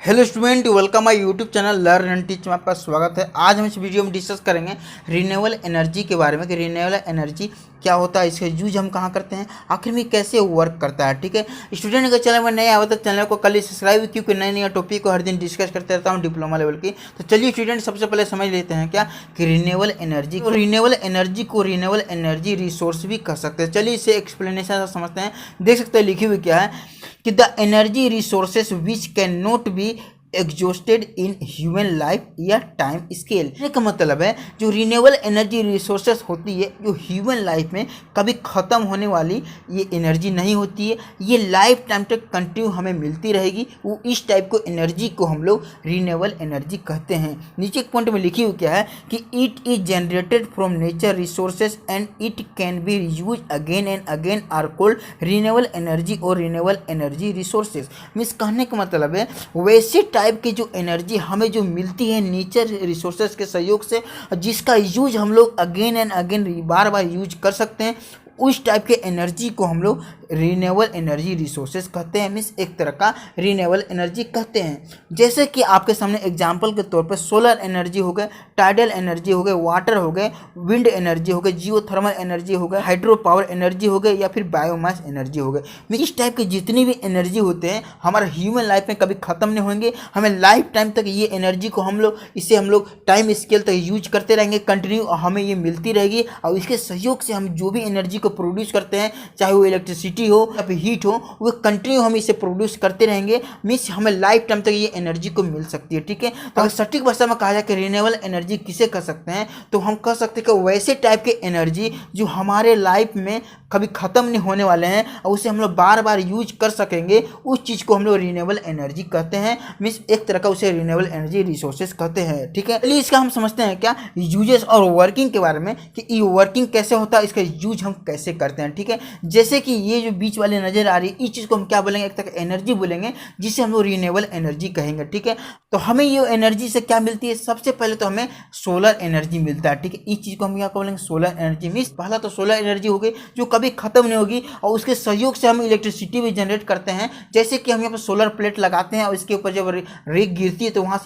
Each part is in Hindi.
Hello student, welcome my YouTube channel learn and teach में आपका स्वागत है। आज हम इस वीडियो में डिस्कस करेंगे रिन्यूएबल एनर्जी के बारे में कि रिन्यूएबल एनर्जी क्या होता है, इसका यूज हम कहाँ करते हैं, आखिर में कैसे वर्क करता है। ठीक है, स्टूडेंट अगर चैनल में नए आए तो चैनल को कल सब्सक्राइब, क्योंकि नए नए टॉपिक को हर दिन डिस्कस करते रहता हूँ डिप्लोमा लेवल की। तो चलिए स्टूडेंट, सबसे पहले समझ लेते हैं क्या कि रिन्यूएबल एनर्जी को रिन्यूएबल एनर्जी रिसोर्स भी कह सकते हैं। चलिए इसे एक्सप्लेनेशन समझते हैं। देख सकते हैं लिखी हुई क्या है कि the energy resources which can not be exhausted in human life या टाइम स्केल। का मतलब है जो रिन्यूएबल एनर्जी रिसोर्सेस होती है, जो ह्यूमन लाइफ में कभी ख़त्म होने वाली ये एनर्जी नहीं होती है, ये लाइफ टाइम तक कंटिन्यू हमें मिलती रहेगी। वो इस टाइप को एनर्जी को हम लोग रिन्यूएबल एनर्जी कहते हैं। नीचे एक पॉइंट में लिखी हुई क्या है कि it is generated from nature resources and it can be use again and again are called renewable energy और रिन्यूएबल एनर्जी रिसोर्सेज। मीन्स कहने का मतलब है वैसे टाइप की जो एनर्जी हमें जो मिलती है नेचर रिसोर्सेज के सहयोग से, जिसका यूज हम लोग again and again bar bar use कर सकते हैं, उस टाइप के एनर्जी को हम लोग रिन्यूएबल एनर्जी रिसोर्सेज कहते हैं। मीन्स एक तरह का रिन्यूएबल एनर्जी कहते हैं। जैसे कि आपके सामने एग्जांपल के तौर पर सोलर एनर्जी हो गए, टाइडल एनर्जी हो गए, वाटर हो गए, विंड एनर्जी हो गए, जियोथर्मल एनर्जी हो गए, हाइड्रो पावर एनर्जी हो गए, या फिर बायोमास एनर्जी हो गए। इस टाइप की जितनी भी एनर्जी होते हैं हमारा ह्यूमन लाइफ में कभी ख़त्म नहीं होंगे। हमें लाइफ टाइम तक ये एनर्जी को हम लोग टाइम स्केल तक यूज करते रहेंगे कंटिन्यू, और हमें ये मिलती रहेगी। और इसके सहयोग से हम जो भी एनर्जी को प्रोड्यूस करते हैं, चाहे वो इलेक्ट्रिसिटी हो या फिर हीट हो, वो कंटिन्यू हम इसे प्रोड्यूस करते रहेंगे। मीन्स हमें लाइफ टाइम तक ये एनर्जी को मिल सकती है। ठीक है, तो अगर सटीक भाषा में कहा जाए कि रिन्यूएबल एनर्जी किसे कह सकते हैं, तो हम कह सकते हैं कि वैसे टाइप के एनर्जी जो हमारे लाइफ में कभी ख़त्म नहीं होने वाले हैं और उसे हम लोग बार बार यूज कर सकेंगे, उस चीज़ को हम लोग रिन्यूएबल एनर्जी कहते हैं। मीन्स एक तरह का उसे रिन्यूएबल एनर्जी रिसोर्सेज कहते हैं। ठीक है, चलिए इसका हम समझते हैं क्या यूजेस और वर्किंग के बारे में कि ये वर्किंग कैसे होता है, इसका यूज हम कैसे करते हैं। ठीक है, जैसे कि ये जो बीच वाली नजर आ रही है, इस चीज़ को हम क्या बोलेंगे, एक तरह का एनर्जी बोलेंगे, जिसे हम लोग रिन्यूएबल एनर्जी कहेंगे। ठीक है, तो हमें ये एनर्जी से क्या मिलती है, सबसे पहले तो हमें सोलर एनर्जी मिलता है। ठीक है, इस चीज़ को हम क्या बोलेंगे, सोलर एनर्जी। मीन्स पहला तो सोलर एनर्जी हो गई जो कभी खत्म नहीं होगी, और उसके सहयोग से हम इलेक्ट्रिसिटी भी जनरेट करते हैं। जैसे कि हम यहाँ पर सोलर प्लेट लगाते हैं और इसके ऊपर जब रेग गिरती है तो वहाँ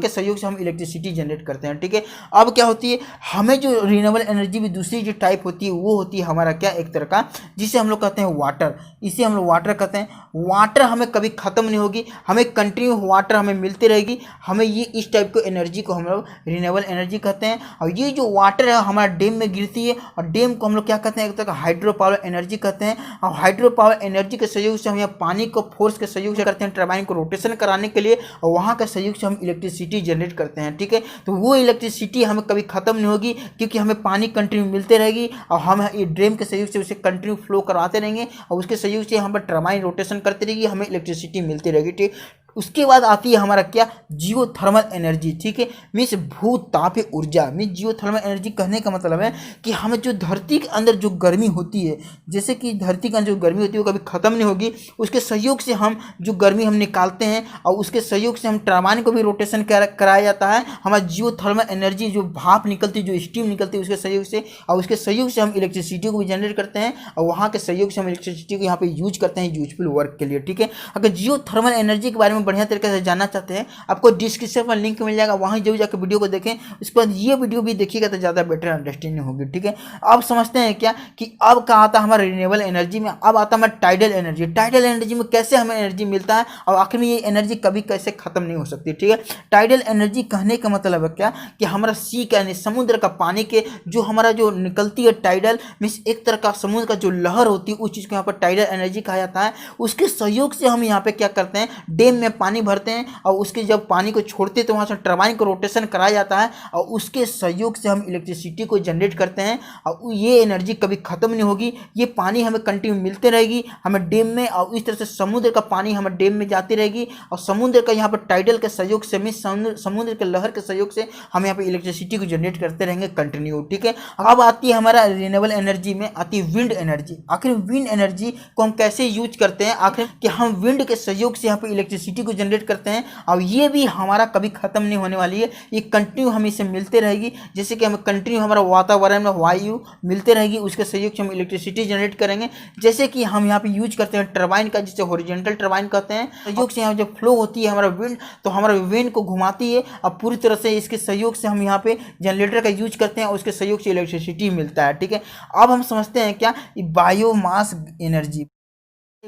के सहयोग से हम इलेक्ट्रिसिटी जनरेट करते हैं। ठीक है, अब क्या होती है, हमें जो रिन्यूएबल एनर्जी भी दूसरी जो टाइप होती है वो होती है हमारा क्या, एक तरह का, जिसे हम लोग कहते हैं वाटर। इसे हम लोग वाटर कहते हैं। वाटर हमें कभी ख़त्म नहीं होगी, हमें कंटिन्यू वाटर हमें मिलती रहेगी। हमें ये इस टाइप की एनर्जी को हम लोग रिन्यूएबल एनर्जी कहते हैं। और ये जो वाटर है हमारा डैम में गिरती है, और डैम को हम लोग क्या कहते हैं, एक तरह का हाइड्रो पावर एनर्जी कहते हैं। और हाइड्रो पावर एनर्जी के सहयोग से हम यहाँ पानी को फोर्स के सहयोग से करते हैं टरबाइन को रोटेशन कराने के लिए, और वहाँ के सहयोग से हम इलेक्ट्रिसिटी जनरेट करते हैं। ठीक है, तो वो इलेक्ट्रिसिटी हमें कभी ख़त्म नहीं होगी, क्योंकि हमें पानी कंटिन्यू मिलते रहेगी, और हम ये ड्रेम के सहयोग से उसे कंटिन्यू फ्लो करवाते रहेंगे, और उसके सहयोग से हम पर टरबाइन रोटेशन करती रहेगी, हमें इलेक्ट्रिसिटी मिलती रहेगी। ठीक, उसके बाद आती है हमारा क्या, जियोथर्मल एनर्जी। ठीक है, मीन्स भूतापीय ऊर्जा। मीन्स जियोथर्मल एनर्जी कहने का मतलब है कि हमें जो धरती के अंदर जो गर्मी होती है, जैसे कि धरती के अंदर जो गर्मी होती है वो कभी ख़त्म नहीं होगी, उसके सहयोग से हम जो गर्मी हम निकालते हैं, और उसके सहयोग से हम टरबाइन को भी रोटेशन कराया जाता है। हमारा जियोथर्मल एनर्जी जो भाप निकलती है, जो स्टीम निकलती है, उसके सहयोग से, और उसके सहयोग से हम इलेक्ट्रिसिटी को भी जनरेट करते हैं, और वहाँ के सहयोग से हम इलेक्ट्रिसिटी को यहाँ पे यूज करते हैं यूजफुल वर्क के लिए। ठीक है, अगर जियोथर्मल एनर्जी के बारे में बढ़िया तरीके से जानना चाहते हैं, आपको डिस्क्रिप्शन में लिंक मिल जाएगा, वहीं जरूर जाकर वीडियो को देखें। उसके बाद ये वीडियो भी देखिएगा तो ज़्यादा बेटर अंडरस्टैंडिंग होगी। ठीक है, अब समझते हैं क्या कि अब क्या आता है हमारा रिन्यूएबल एनर्जी में, अब आता है हमारा टाइडल एनर्जी। टाइडल एनर्जी में कैसे हमें एनर्जी मिलता है, और आखिर में ये एनर्जी कभी कैसे खत्म नहीं हो सकती। ठीक है, टाइडल एनर्जी कहने का मतलब है क्या कि हमारा सी का यानी समुद्र का पानी के जो हमारा जो निकलती है टाइडल, मीन्स एक तरह का समुद्र का जो लहर होती है, उस चीज़ को यहाँ पर टाइडल एनर्जी कहा जाता है। उसके सहयोग से हम यहाँ पे क्या करते हैं, डैम में पानी भरते हैं, और उसके जब पानी को छोड़ते हैं तो वहाँ से टरबाइन को रोटेशन कराया जाता है, और उसके सहयोग से हम इलेक्ट्रिसिटी को जनरेट करते हैं। और ये एनर्जी कभी ख़त्म नहीं होगी, ये पानी हमें कंटिन्यू मिलते रहेगी हमें डैम में, और इस तरह से समुद्र का पानी हमें डैम में जाती रहेगी, और समुद्र का यहाँ पर टाइडल के सहयोग से, मीन समुद्र के लहर के सहयोग से हम यहाँ पर इलेक्ट्रिसिटी को जनरेट करते रहेंगे कंटिन्यू। ठीक है, अब आती है हमारा रिन्यूएबल एनर्जी में आती है विंड एनर्जी। आखिर विंड एनर्जी को हम कैसे यूज करते हैं, आखिर कि हम विंड के सहयोग से यहाँ पर इलेक्ट्रिसिटी को जनरेट करते हैं और ये भी हमारा कभी ख़त्म नहीं होने वाली है, ये कंटिन्यू हमें इसे मिलते रहेगी। जैसे कि हमें कंटिन्यू हमारा वातावरण में वायु मिलते रहेगी, उसके सहयोग से हम इलेक्ट्रिसिटी जनरेट करेंगे। जैसे कि हम यहाँ पे यूज करते हैं टरबाइन का, जिसे हॉरिजॉन्टल टरबाइन कहते हैं। सहयोग से यहाँ जब फ्लो होती है हमारा विंड, तो हमारा विंड को घुमाती है और पूरी तरह से इसके सहयोग से हम यहाँ पे जनरेटर का यूज करते हैं और उसके सहयोग से इलेक्ट्रिसिटी मिलता है। ठीक है, अब हम समझते हैं क्या बायोमास एनर्जी।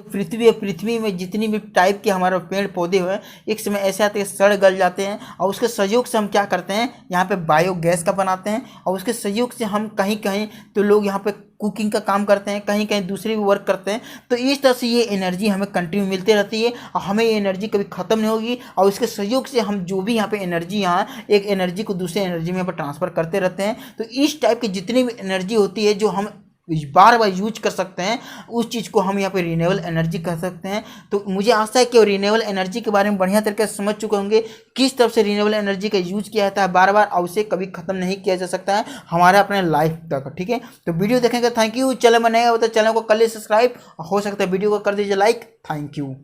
पृथ्वी में जितनी भी टाइप के हमारे पेड़ पौधे हुए एक समय ऐसे आते हैं सड़ गल जाते हैं और उसके सहयोग से हम क्या करते हैं, यहाँ पे बायोगैस का बनाते हैं और उसके सहयोग से हम कहीं कहीं तो लोग यहाँ पे कुकिंग का काम करते हैं, कहीं कहीं दूसरे भी वर्क करते हैं। तो इस तरह से ये एनर्जी हमें कंटिन्यू मिलती रहती है और हमें ये एनर्जी कभी ख़त्म नहीं होगी और उसके सहयोग से हम जो भी यहाँ पे एनर्जी, यहाँ एक एनर्जी को दूसरे एनर्जी में यहाँ पर ट्रांसफ़र करते रहते हैं। तो इस टाइप की जितनी भी एनर्जी होती है जो हम बार बार यूज कर सकते हैं, उस चीज़ को हम यहाँ पे रिन्यूएबल एनर्जी कह सकते हैं। तो मुझे आशा है कि रिन्यूएबल एनर्जी के बारे में बढ़िया तरीके से समझ चुके होंगे, किस तरह से रिन्यूएबल एनर्जी का यूज किया जाता है बार बार और उसे कभी खत्म नहीं किया जा सकता है हमारे अपने लाइफ तक। ठीक है, तो वीडियो देखने का थैंक यू। चैनल में नया होता है चैनल को कर लीजिए सब्सक्राइब, हो सकता है वीडियो को कर दीजिए लाइक। Thank you.